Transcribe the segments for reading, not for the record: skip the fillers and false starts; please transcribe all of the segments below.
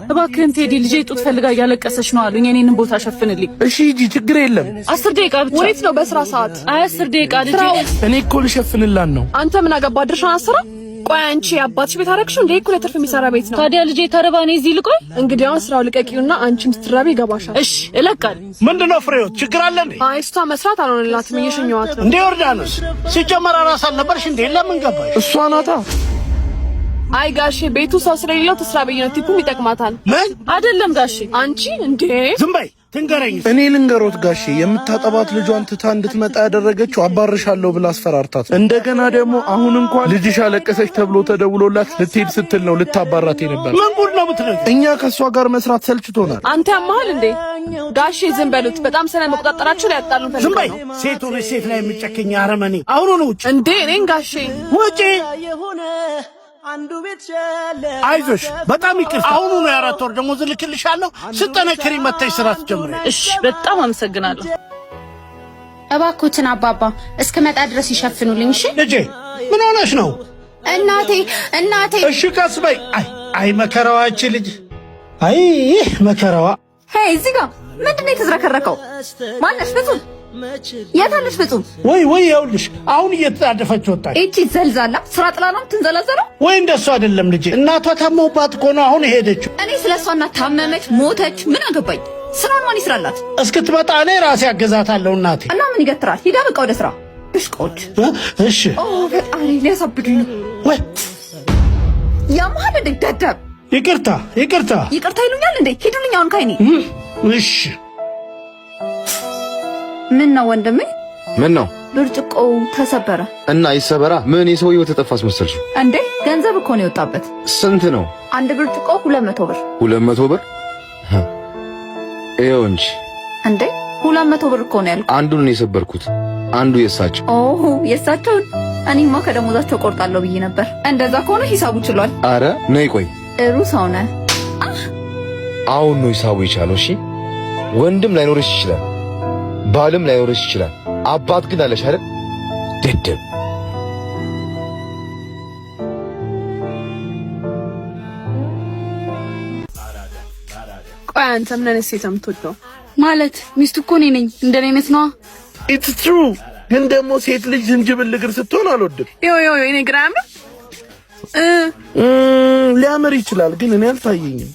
እባክህን ቴዲ ልጄ ጡት ፈልጋ እያለቀሰች ነው አሉኝ። እኔንም ቦታ ሸፍንልኝ። እሺ ሂጂ፣ ችግር የለም። 10 ደቂቃ ብቻ። ወዴት ነው? በስራ ሰዓት። 10 ደቂቃ ልጄ። እኔ እኮ ልሸፍንላን ነው። አንተ ምን አገባ? ድርሻን አስራ። ቆይ አንቺ አባትሽ ቤት አረግሽው እንዴ? እኮ ለትርፍ የሚሰራ ቤት ነው። ታዲያ ልጄ ተረባኔ እዚህ ልቆይ? እንግዲህ አሁን ስራው ልቀቂውና አንቺም ስትራቢ ይገባሻል። እሺ እለቃለሁ። ምንድነው ፍሬው? ችግር አለ እንዴ? አይ እሷ መስራት አልሆነላትም፣ እየሸኘኋት ነው። እንዴ ዮርዳኖስ ሲጀመር አራስ አልነበርሽ እንዴ? ለምን ገባሽ? እሷ ናታ። አይ ጋሼ ቤቱ ሰው ስለሌለው ትስራ በየነ ቲፑም ይጠቅማታል። ምን አይደለም ጋሼ። አንቺ እንዴ ዝም በይ ትንገረኝ። እኔ ልንገሮት ጋሼ፣ የምታጠባት ልጇን ትታ እንድትመጣ ያደረገችው አባርሻለሁ ብላ አስፈራርታት። እንደገና ደግሞ አሁን እንኳን ልጅሽ አለቀሰች ተብሎ ተደውሎላት ልትሄድ ስትል ነው ልታባራት ነበር። ምን ጉድ ነው የምትነግሪኝ? እኛ ከሷ ጋር መስራት ሰልችቶናል። አንተ ያማሃል እንዴ? ጋሼ ዝም በሉት። በጣም ስለ መቆጣጠራችሁ ላይ ያጣሉን ፈልገው። ዝም በይ ሴት ሆነሽ ሴት ላይ የምጨከኝ አረመኔ። አሁን ነው ውጭ እንዴ እኔን ጋሼ ውጪ። አይዞሽ በጣም ይቅርታ። አሁን ነው 4 ወር ደሞዝ ልክልሻለሁ። ስጠነክሪ መተሽ ስራ ትጀምሪ። እሺ በጣም አመሰግናለሁ። እባክዎትን አባባ እስከመጣ ድረስ ይሸፍኑልኝ። እሺ ልጄ ምን ሆነሽ ነው? እናቴ እሺ ቀስ በይ። አይ መከራዋ እቺ ልጅ። አይ መከራዋ። ሄይ እዚህ ጋር ምንድነው የተዝረከረከው? ማነሽ ፍጹም? የታለሽ ፍጹም? ወይ ይኸውልሽ አሁን እየተጣደፈች ወጣች። እቺ ዘልዛላ ስራ ጥላ ነው ትንዘላዘለው? ወይ እንደሱ አይደለም ልጄ፣ እናቷ ታመውባት እኮ ነው አሁን ሄደችው። እኔ ስለሷና ታመመች ሞተች ምን አገባኝ? ስራውን ማን ይስራላት? እስክትመጣ እኔ ራሴ አገዛታለሁ። እናቴ እና ምን ይገትራል? ሂዳ በቃ ወደ ስራ። ብሽቆች። እሺ ፈጣሪ ሊያሳብዱኝ ነው። ወይ ያማል እንዴ ደደብ። ይቅርታ ይሉኛል እንዴ? ሂዱልኝ አሁን ካይኔ። እሺ ምን ነው ወንድሜ? ምን ነው? ብርጭቆው ተሰበረ እና ይሰበራ። ምን የሰው ህይወት ተጠፋስ መሰልሽ እንዴ? ገንዘብ እኮ ነው የወጣበት። ስንት ነው? አንድ ብርጭቆ 200 ብር። 200 ብር? ይኸው እንጂ እንዴ 200 ብር እኮ ነው ያልኩት። አንዱን ነው የሰበርኩት፣ አንዱ የሳቸው። ኦሆ የሳቸው። እኔማ ከደሞዛቸው ቆርጣለሁ ብዬ ነበር። እንደዛ ከሆነ ሂሳቡ ችሏል። አረ ነይ ቆይ። ጥሩ ሰው ነህ። አሁን ነው ሂሳቡ የቻለው። እሺ ወንድም ላይኖርሽ ይችላል፣ ባልም ላይኖርሽ ይችላል፣ አባት ግን አለሽ አይደል? ደደብ። ቆይ አንተ ምን አይነት ሴት የምትወደው? ማለት ሚስቱ እኮ እኔ ነኝ። እንደኔ አይነት ነዋ። ኢትስ ትሩ። ግን ደግሞ ሴት ልጅ ዝንጅብል እግር ስትሆን አልወድም። ዮ እኔ ግራም ሊያምር ይችላል ግን እኔ አልታየኝም።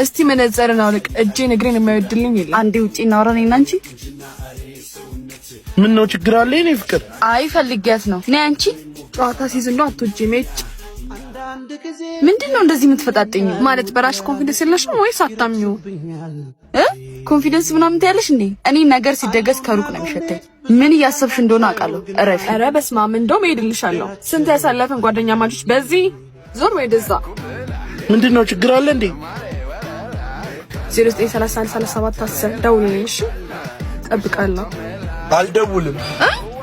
እስቲ መነጽርን አውልቅ። እጄን እግሬን የማይወድልኝ የለም። አንዴ ውጪ እናወራ ነኝ አንቺ። ምን ነው ችግር አለ? እኔ ፍቅር አይ ፈልጊያት ነው። ነይ አንቺ። ጨዋታ ሲዝን ነው አትወጂም? ምንድነው እንደዚህ የምትፈጣጥኝ? ማለት በራሽ ኮንፊደንስ የለሽም ወይስ አታምኚው? ኮንፊደንስ ምናምን ትያለሽ እንዴ? እኔ ነገር ሲደገስ ከሩቅ ነው የሚሸተኝ። ምን እያሰብሽ እንደሆነ አውቃለሁ። እረፊ። ኧረ በስመ አብ እንደውም እሄድልሻለሁ። ስንት ያሳለፈን ጓደኛ ማቾች በዚህ ዞር ወይ ደዛ። ምንድነው ችግር አለ እንዴ? 09313710 ደውልልኝ። እሺ እጠብቃለሁ። አልደውልም።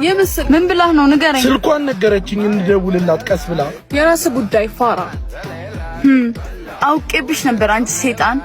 የምስል ምን ብላህ ነው ንገረኝ። ስልኳን ነገረችኝ እንደውልላት ቀስ ብላ። የራስ ጉዳይ ፋራ። አውቄብሽ ነበር አንቺ ሰይጣን።